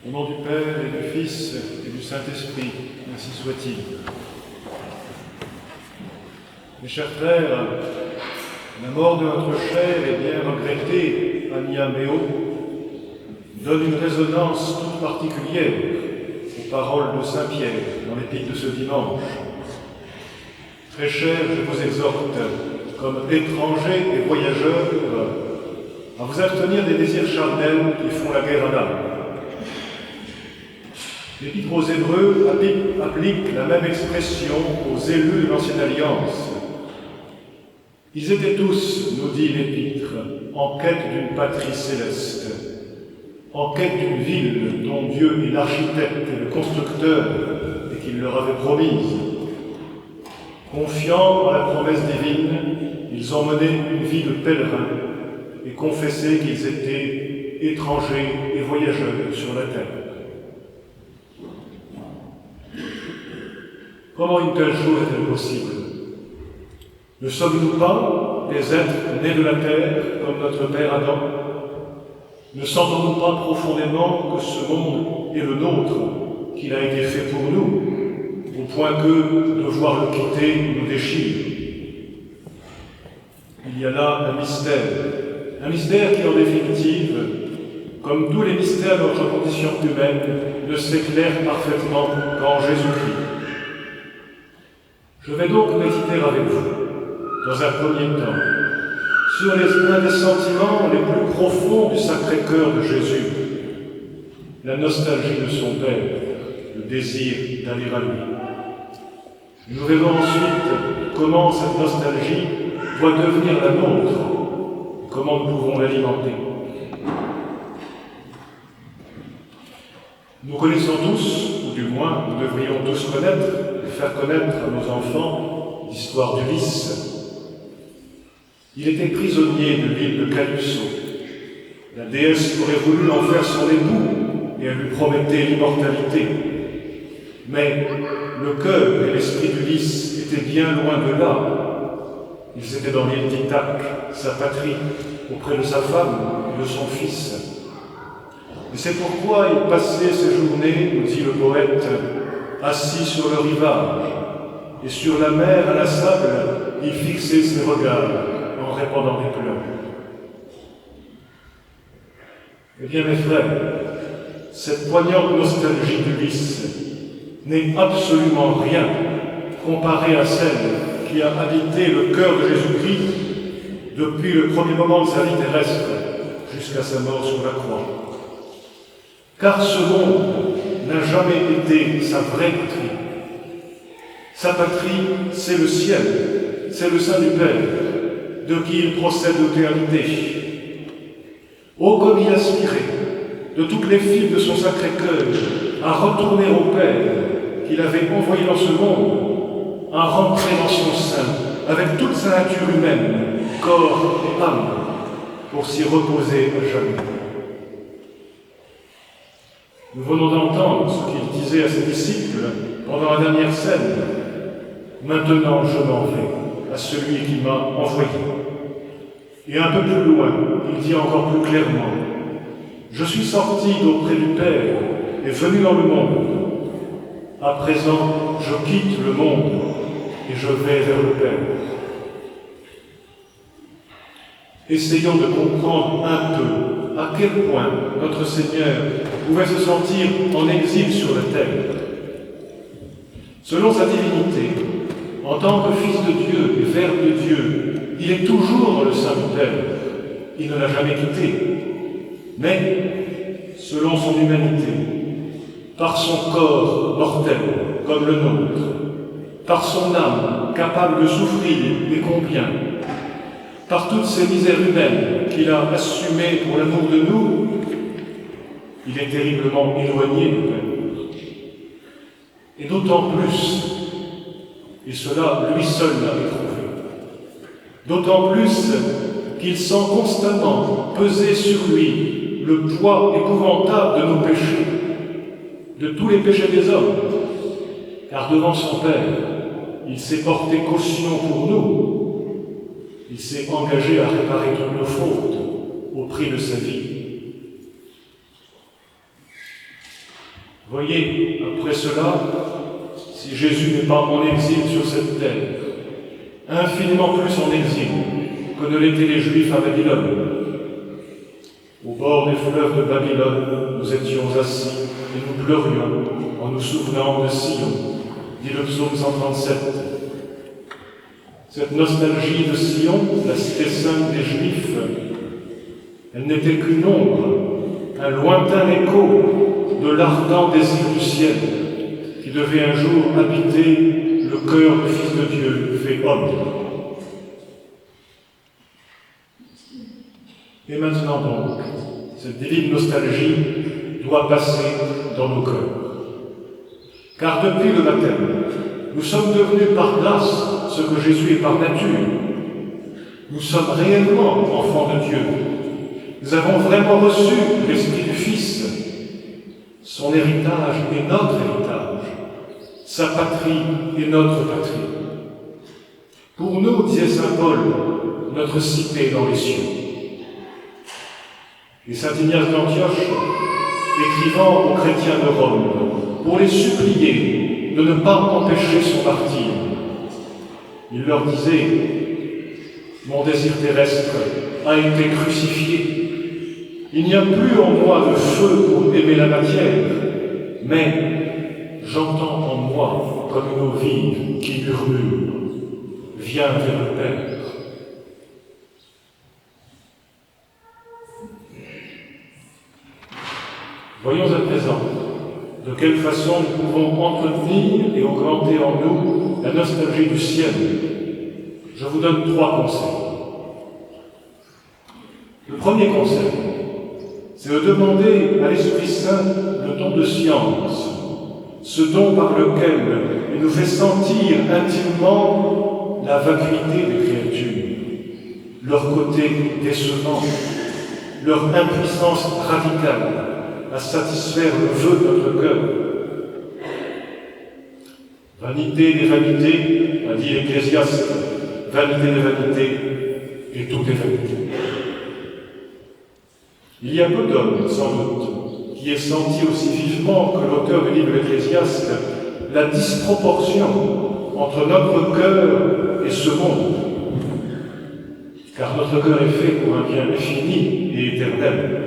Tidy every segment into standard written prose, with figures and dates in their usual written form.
Au nom du Père et du Fils et du Saint-Esprit, ainsi soit-il. Mes chers frères, la mort de notre cher et bien regretté Ania Méo donne une résonance toute particulière aux paroles de Saint Pierre dans l'épître de ce dimanche. Très cher, je vous exhorte, comme étrangers et voyageurs, à vous abstenir des désirs charnels qui font la guerre à l'âme. L'Épître aux Hébreux applique la même expression aux élus de l'Ancienne Alliance. Ils étaient tous, nous dit l'Épître, en quête d'une patrie céleste, en quête d'une ville dont Dieu est l'architecte et le constructeur et qu'il leur avait promise. Confiants en la promesse divine, ils ont mené une vie de pèlerins et confessé qu'ils étaient étrangers et voyageurs sur la terre. Comment une telle chose est-elle possible? Ne sommes-nous pas des êtres nés de la terre, comme notre père Adam? Ne sentons-nous pas profondément que ce monde est le nôtre, qu'il a été fait pour nous, au point que devoir le quitter nous déchire? Il y a là un mystère qui, en définitive, comme tous les mystères de notre condition humaine, ne s'éclaire parfaitement qu'en Jésus-Christ. Je vais donc méditer avec vous, dans un premier temps, sur l'un des sentiments les plus profonds du Sacré-Cœur de Jésus, la nostalgie de son Père, le désir d'aller à lui. Nous verrons ensuite comment cette nostalgie doit devenir la nôtre, et comment nous pouvons l'alimenter. Nous connaissons tous, ou du moins nous devrions tous connaître, et faire connaître à nos enfants l'histoire d'Ulysse. Il était prisonnier de l'île de Calypso. La déesse aurait voulu en faire son époux et elle lui promettait l'immortalité. Mais le cœur et l'esprit d'Ulysse étaient bien loin de là. Ils étaient dans l'île d'Ithaque, sa patrie, auprès de sa femme et de son fils. Et c'est pourquoi il passait ses journées, nous dit le poète, assis sur le rivage, et sur la mer à la sable, il fixait ses regards en répandant des pleurs. Eh bien, mes frères, cette poignante nostalgie d'Ulysse n'est absolument rien comparée à celle qui a habité le cœur de Jésus-Christ depuis le premier moment de sa vie terrestre jusqu'à sa mort sur la croix. Car ce monde n'a jamais été sa vraie patrie. Sa patrie, c'est le ciel, c'est le sein du Père, de qui il procède l'éternité. Oh, comme il aspirait, de toutes les fibres de son Sacré-Cœur, à retourner au Père qu'il avait envoyé dans ce monde, à rentrer dans son sein, avec toute sa nature humaine, corps et âme, pour s'y reposer à jamais. Nous venons d'entendre ce qu'il disait à ses disciples pendant la dernière scène. Maintenant je m'en vais à celui qui m'a envoyé. Et un peu plus loin, il dit encore plus clairement, je suis sorti d'auprès du Père et venu dans le monde. À présent, je quitte le monde et je vais vers le Père. Essayons de comprendre un peu à quel point notre Seigneur pouvait se sentir en exil sur la terre. Selon sa divinité, en tant que Fils de Dieu et Verbe de Dieu, il est toujours dans le sein du Père. Il ne l'a jamais quitté. Mais, selon son humanité, par son corps mortel, comme le nôtre, par son âme capable de souffrir et combien, par toutes ces misères humaines qu'il a assumées pour l'amour de nous, il est terriblement éloigné du Père. Et d'autant plus, et cela lui seul l'a éprouvé, d'autant plus qu'il sent constamment peser sur lui le poids épouvantable de nos péchés, de tous les péchés des hommes, car devant son Père, il s'est porté caution pour nous. Il s'est engagé à réparer toutes nos fautes au prix de sa vie. Voyez, après cela, si Jésus n'est pas en exil sur cette terre, infiniment plus en exil que ne l'étaient les Juifs à Babylone. Au bord des fleuves de Babylone, nous étions assis et nous pleurions en nous souvenant de Sion, dit le psaume 137. Cette nostalgie de Sion, la cité sainte des Juifs, elle n'était qu'une ombre, un lointain écho de l'ardent désir du ciel qui devait un jour habiter le cœur du Fils de Dieu fait homme. Et maintenant donc, cette divine nostalgie doit passer dans nos cœurs. Car depuis le baptême, nous sommes devenus par grâce ce que Jésus est par nature. Nous sommes réellement enfants de Dieu. Nous avons vraiment reçu l'Esprit du Fils. Son héritage est notre héritage. Sa patrie est notre patrie. Pour nous, disait saint Paul, notre cité dans les cieux. Et saint Ignace d'Antioche, écrivant aux chrétiens de Rome, pour les supplier de ne pas empêcher son martyre, il leur disait « Mon désir terrestre a été crucifié. Il n'y a plus en moi de feu pour aimer la matière, mais j'entends en moi comme une eau vive qui murmure « Viens vers le Père ». Voyons à présent de quelle façon nous pouvons entretenir et augmenter en nous la nostalgie du ciel. Je vous donne 3 conseils. Le premier conseil, c'est de demander à l'Esprit Saint le don de science, ce don par lequel il nous fait sentir intimement la vacuité des créatures, leur côté décevant, leur impuissance radicale à satisfaire le vœu de notre cœur. Vanité des vanités, a dit l'Ecclésiaste, vanité des vanités, et tout est vanité. Il y a peu d'hommes, sans doute, qui aient senti aussi vivement que l'auteur du livre de l'Ecclésiaste la disproportion entre notre cœur et ce monde. Car notre cœur est fait pour un bien infini et éternel.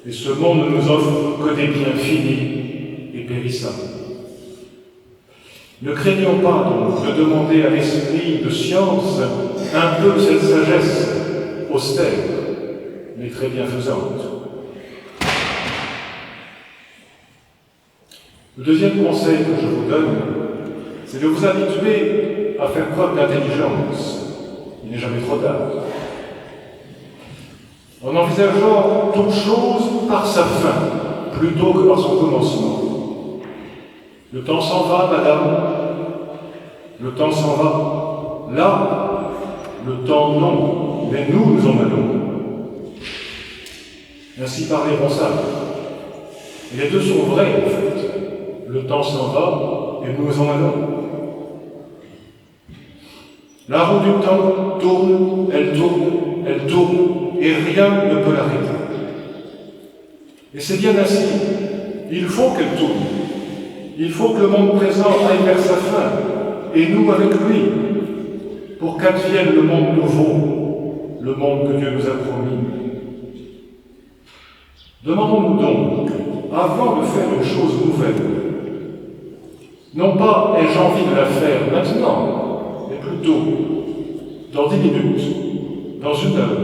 Et ce monde ne nous offre que des biens finis et périssables. Ne craignons pas donc de demander à l'esprit de science un peu cette sagesse austère, mais très bienfaisante. Le deuxième conseil que je vous donne, c'est de vous habituer à faire preuve d'intelligence. Il n'est jamais trop tard. En envisageant toute chose par sa fin, plutôt que par son commencement. Le temps s'en va, madame. Le temps s'en va. Là, le temps non, mais nous en allons. Ainsi parlait Ronsard. Et les deux sont vrais, en fait. Le temps s'en va, et nous en allons. La roue du temps tourne, elle tourne, et rien ne peut l'arrêter. Et c'est bien ainsi. Il faut qu'elle tourne. Il faut que le monde présent aille vers sa fin, et nous avec lui, pour qu'advienne le monde nouveau, le monde que Dieu nous a promis. Demandons-nous donc, avant de faire une chose nouvelle, non pas ai-je envie de la faire maintenant, mais plutôt dans 10 minutes, dans 1 heure,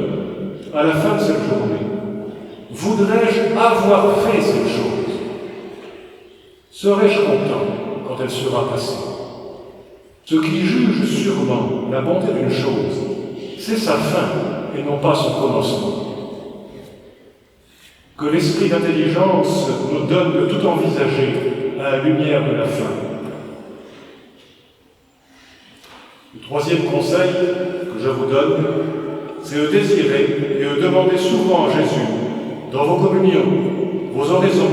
à la fin de cette journée, voudrais-je avoir fait cette chose? Serais-je content quand elle sera passée? Ce qui juge sûrement la bonté d'une chose, c'est sa fin et non pas son commencement. Que l'esprit d'intelligence nous donne de tout envisager à la lumière de la fin. Le troisième conseil que je vous donne, c'est de désirer et de demander souvent à Jésus, dans vos communions, vos oraisons,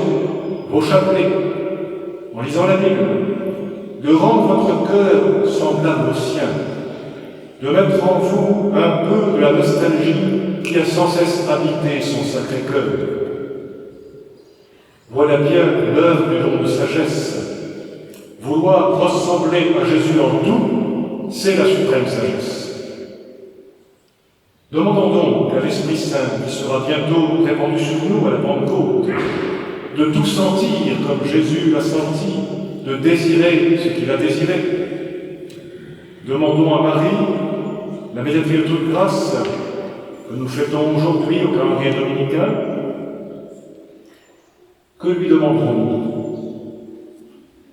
vos chapelets, en lisant la Bible, de rendre votre cœur semblable au sien, de mettre en vous un peu de la nostalgie qui a sans cesse habité son sacré cœur. Voilà bien l'œuvre du don de sagesse. Vouloir ressembler à Jésus en tout, c'est la suprême sagesse. Demandons donc à l'Esprit Saint, qui sera bientôt répandu sur nous à la Pentecôte, de tout sentir comme Jésus l'a senti, de désirer ce qu'il a désiré. Demandons à Marie, la médiatrice de toute grâce, que nous fêtons aujourd'hui au calendrier dominicain. Que lui demanderons-nous?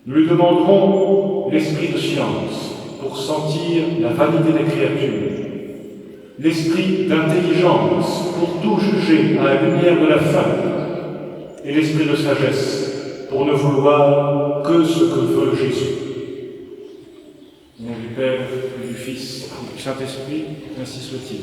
Nous lui demanderons l'esprit de science pour sentir la vanité des créatures, l'esprit d'intelligence pour tout juger à la lumière de la fin, et l'esprit de sagesse pour ne vouloir que ce que veut Jésus. Au nom du Père, et du Fils, et du Saint-Esprit, ainsi soit-il.